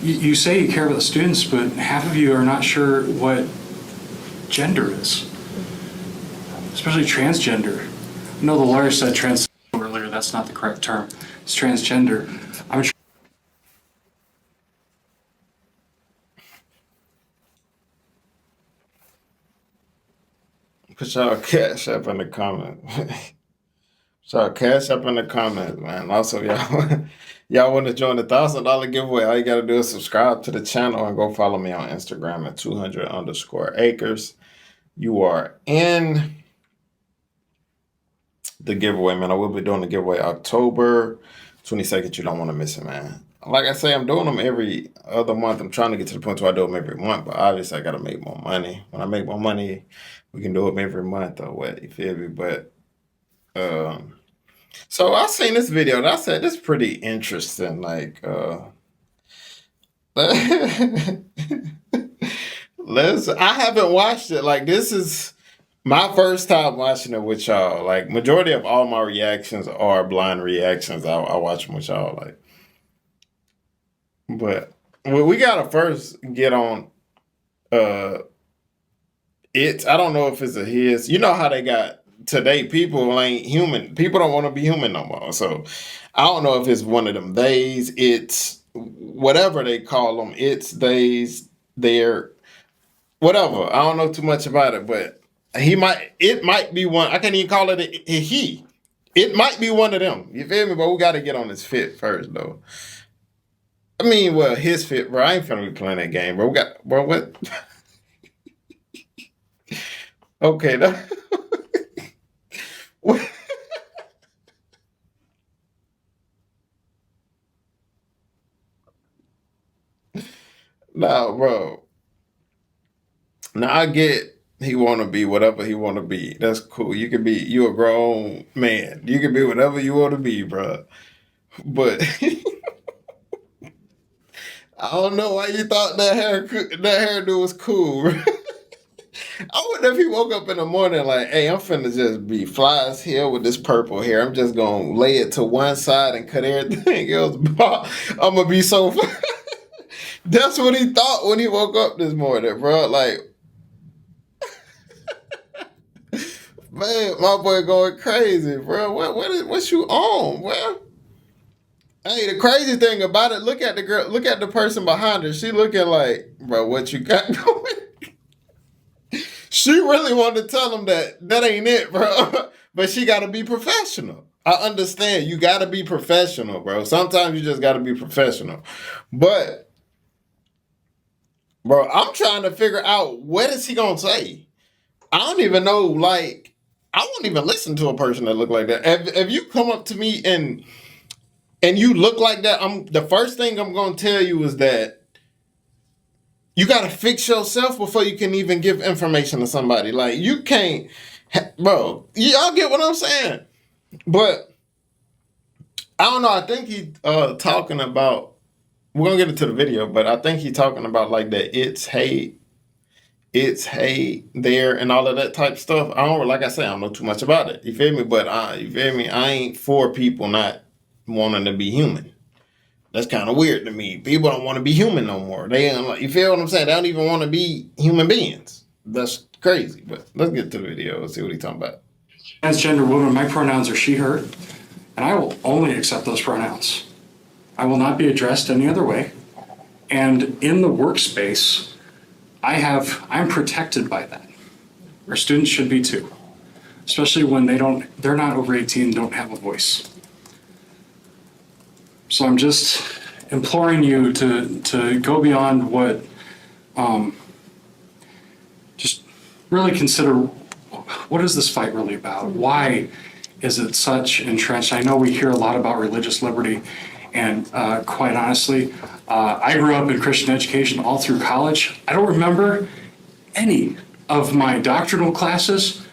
You say you care about the students, but half of you are not sure what gender is, especially transgender. I know the lawyer said trans earlier. That's not the correct term. It's transgender. I'm sure. Put y'all cash up in the comment. So cash up in the comments, man. Also, y'all, y'all want to join the $1,000 giveaway? All you gotta do is subscribe to the channel and go follow me on Instagram at 200_acres. You are in the giveaway, man. I will be doing the giveaway October 22nd. You don't want to miss it, man. Like I say, I'm doing them every other month. I'm trying to get to the point where I do them every month, but obviously I gotta make more money. When I make more money, we can do them every month or what, you feel me? But so I seen this video and I said this is pretty interesting. Like let's I haven't watched it. Like this is my first time watching it with y'all. Like majority of all my reactions are blind reactions. I watch them with y'all. Like, but we gotta first get on it. I don't know if it's a his. You know how they got today, people ain't human. People don't want to be human no more. So I don't know if it's one of them days. It's whatever they call them. It's days. They're whatever. I don't know too much about it, but it might be one. I can't even call it a he. It might be one of them. You feel me? But we got to get on his fit first, though. I mean, well, his fit, bro. I ain't finna be playing that game, bro. Bro, what? Okay, nah, bro. Now I get he want to be whatever he want to be. That's cool. You a grown man. You can be whatever you want to be, bro. But I don't know why you thought that hairdo was cool. Bro. I wonder if he woke up in the morning like, hey, I'm finna just be fly as hell with this purple hair. I'm just gonna lay it to one side and cut everything else. I'm gonna be so. That's what he thought when he woke up this morning, bro. Like, man, my boy going crazy, bro. What you on, bro? Hey, the crazy thing about it, look at the girl, look at the person behind her. She looking like, bro, what you got going? She really wanted to tell him that ain't it, bro. But she got to be professional. I understand. You got to be professional, bro. Sometimes you just got to be professional. But, bro, I'm trying to figure out what is he going to say? I don't even know, like, I won't even listen to a person that look like that. If you come up to me and you look like that, the first thing I'm going to tell you is that you got to fix yourself before you can even give information to somebody. Like, you can't, bro, y'all get what I'm saying? But, I don't know, I think he talking about, we're going to get into the video, but I think he talking about, like, that it's hate there and all of that type stuff. Like I said, I don't know too much about it. You feel me? But, you feel me? I ain't for people not wanting to be human. That's kind of weird to me. People don't want to be human no more. They don't, you feel what I'm saying? They don't even want to be human beings. That's crazy. But let's get to the video and see what he's talking about. Transgender woman, my pronouns are she, her, and I will only accept those pronouns. I will not be addressed any other way. And in the workspace, I'm protected by that. Our students should be too, especially when they're not over 18, don't have a voice. So I'm just imploring you to go beyond what, just really consider, what is this fight really about? Why is it such entrenched? I know we hear a lot about religious liberty, and quite honestly, I grew up in Christian education all through college. I don't remember any of my doctrinal classes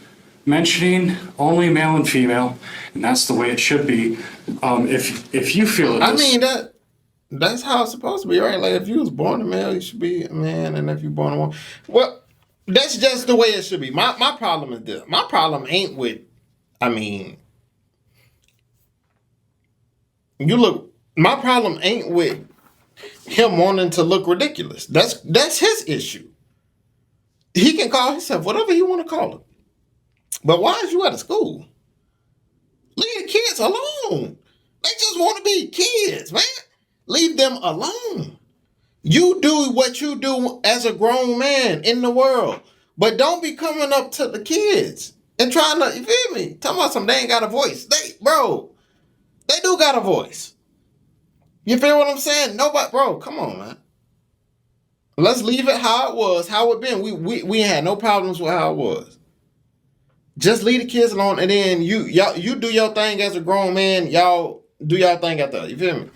mentioning only male and female, and that's the way it should be. If you feel I mean that's how it's supposed to be, right? Like if you was born a male, you should be a man, and if you're born a woman, well, that's just the way it should be. My problem is this. My problem ain't with, I mean, my problem ain't with him wanting to look ridiculous. That's his issue. He can call himself whatever he want to call it. But why is you at a school? Leave the kids alone. They just want to be kids, man. Leave them alone. You do what you do as a grown man in the world. But don't be coming up to the kids and trying to, you feel me? Talking about some they ain't got a voice. They do got a voice. You feel what I'm saying? Nobody, bro, come on, man. Let's leave it how it was, how it been. We had no problems with how it was. Just leave the kids alone, and then you do your thing as a grown man. Y'all do y'all thing out there. You feel me?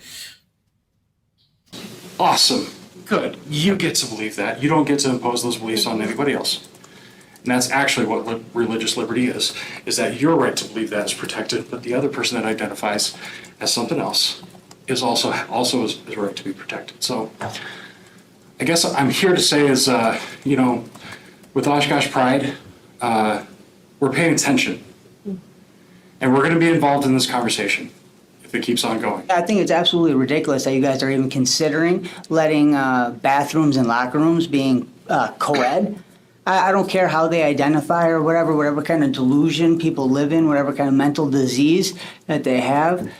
Awesome. Good. You get to believe that. You don't get to impose those beliefs on anybody else. And that's actually what religious liberty is that your right to believe that is protected, but the other person that identifies as something else is also is right to be protected. So I guess I'm here to say is, with Oshkosh Pride, we're paying attention. And we're going to be involved in this conversation if it keeps on going. I think it's absolutely ridiculous that you guys are even considering letting bathrooms and locker rooms being co-ed. I don't care how they identify or whatever kind of delusion people live in, whatever kind of mental disease that they have.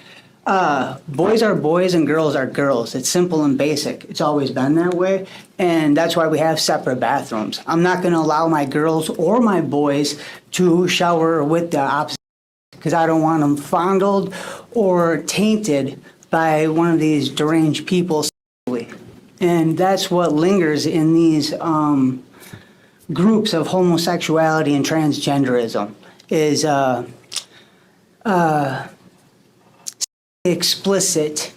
Boys are boys and girls are girls. It's simple and basic. It's always been that way. And that's why we have separate bathrooms. I'm not going to allow my girls or my boys to shower with the opposite because I don't want them fondled or tainted by one of these deranged people. And that's what lingers in these groups of homosexuality and transgenderism is explicit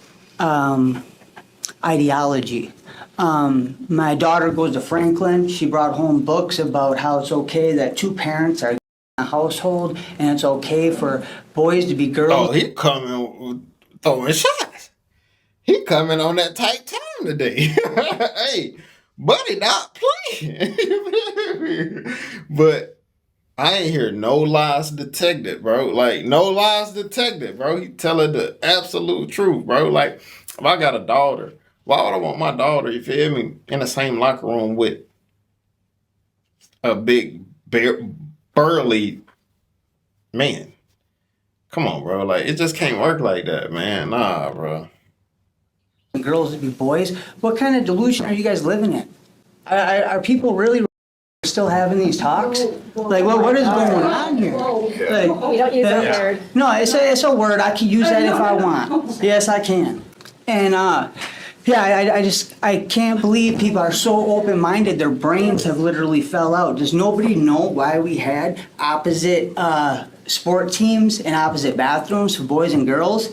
ideology. My daughter goes to Franklin. She brought home books about how it's okay that two parents are in a household and it's okay for boys to be girls. Oh, he coming throwing shots. He coming on that tight time today. Hey, buddy, not playing. But I ain't hear no lies detected, bro. Like, no lies detected, bro. He telling the absolute truth, bro. Like, if I got a daughter, why would I want my daughter, you feel me, in the same locker room with a big, burly man? Come on, bro. Like, it just can't work like that, man. Nah, bro. And girls to be boys. What kind of delusion are you guys living in? Are people really still having these talks? Like, what is going on here? Like, We don't use that word. no, it's a word. I can use that if I want. Yes, I can. And I can't believe people are so open-minded. Their brains have literally fell out. Does nobody know why we had opposite sport teams and opposite bathrooms for boys and girls?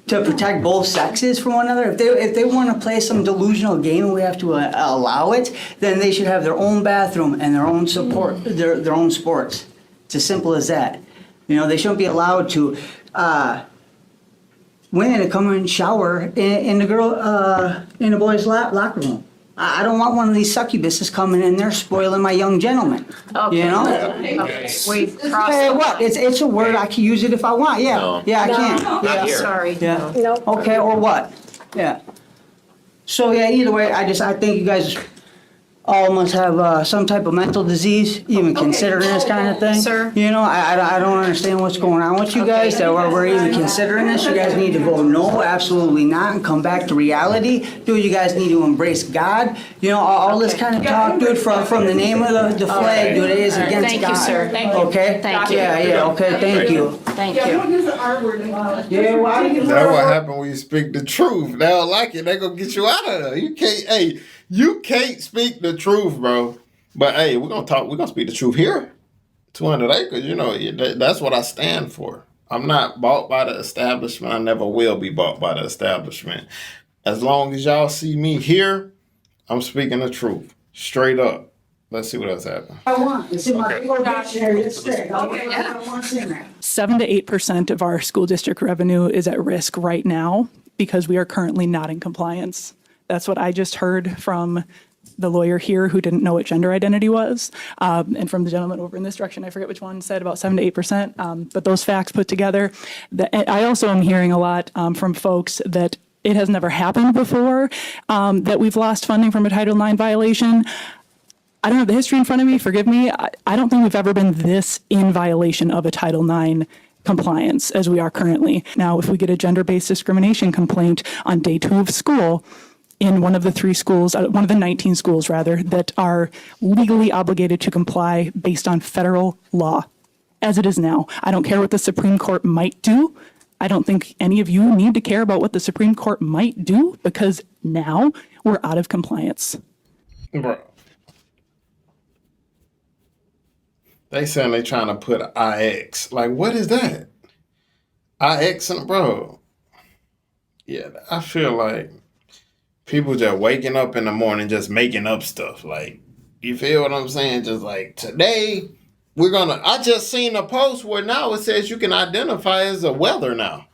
To protect both sexes from one another. If they want to play some delusional game and we have to allow it, then they should have their own bathroom and their own support, their own sports. It's as simple as that. They shouldn't be allowed to women to come and shower in the boys' locker room. I don't want one of these succubuses coming in there spoiling my young gentleman. Okay. Okay. We've crossed. Hey, what? It's a word. I can use it if I want. Yeah. No. Yeah, I can. No, Yeah. I'm sorry. Yeah. No. Okay, or what? Yeah. So yeah, either way, I think you guys all must have some type of mental disease, even considering this kind of thing. Sir? I don't understand what's going on with you guys, that we're even considering this. You guys need to vote no, absolutely not, and come back to reality. Dude, you guys need to embrace God. All this kind of talk, dude, from the name of the flag, dude, it is against Thank God. you, sir. Thank you. Okay? Thank you. Yeah, okay, thank you. Thank you. Yeah, why do you That's what happened when you speak the truth. They don't like it. They gonna get you out of there. You can't speak the truth, bro. But hey, we're gonna speak the truth here. 200 acres, that's what I stand for. I'm not bought by the establishment. I never will be bought by the establishment. As long as y'all see me here, I'm speaking the truth. Straight up. Let's see what else happens. I want? It's in my big old dictionary. It's straight. I want in there. 7 to 8% of our school district revenue is at risk right now because we are currently not in compliance. That's what I just heard from the lawyer here who didn't know what gender identity was, and from the gentleman over in this direction, I forget which one, said about 7 to 8%. But those facts put together, I also am hearing a lot from folks that It has never happened before that we've lost funding from a Title IX violation. I don't have the history in front of me, forgive me. I don't think we've ever been this in violation of a Title IX compliance as we are currently. Now, if we get a gender-based discrimination complaint on day 2 of school in one of the 3 schools, one of the 19 schools rather, that are legally obligated to comply based on federal law, as it is now. I don't care what the Supreme Court might do. I don't think any of you need to care about what the Supreme Court might do because now we're out of compliance. Bro. They saying they trying to put IX. Like, what is that? IX and bro. Yeah, I feel like people just waking up in the morning just making up stuff. Like, you feel what I'm saying? Just like today, I just seen a post where now it says you can identify as a weather now.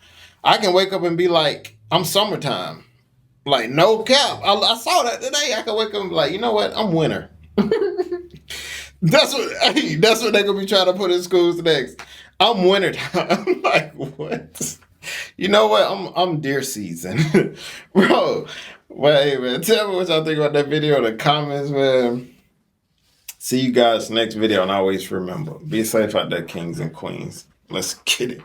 I can wake up and be like, I'm summertime. Like, no cap. I saw that today. I can wake up and be like, you know what? I'm winter. That's what they're gonna be trying to put in schools next. I'm wintertime. I'm like, what? You know what? I'm deer season. Bro. Wait, man. Tell me what y'all think about that video in the comments, man. See you guys next video, and always remember, be safe out there, kings and queens. Let's get it.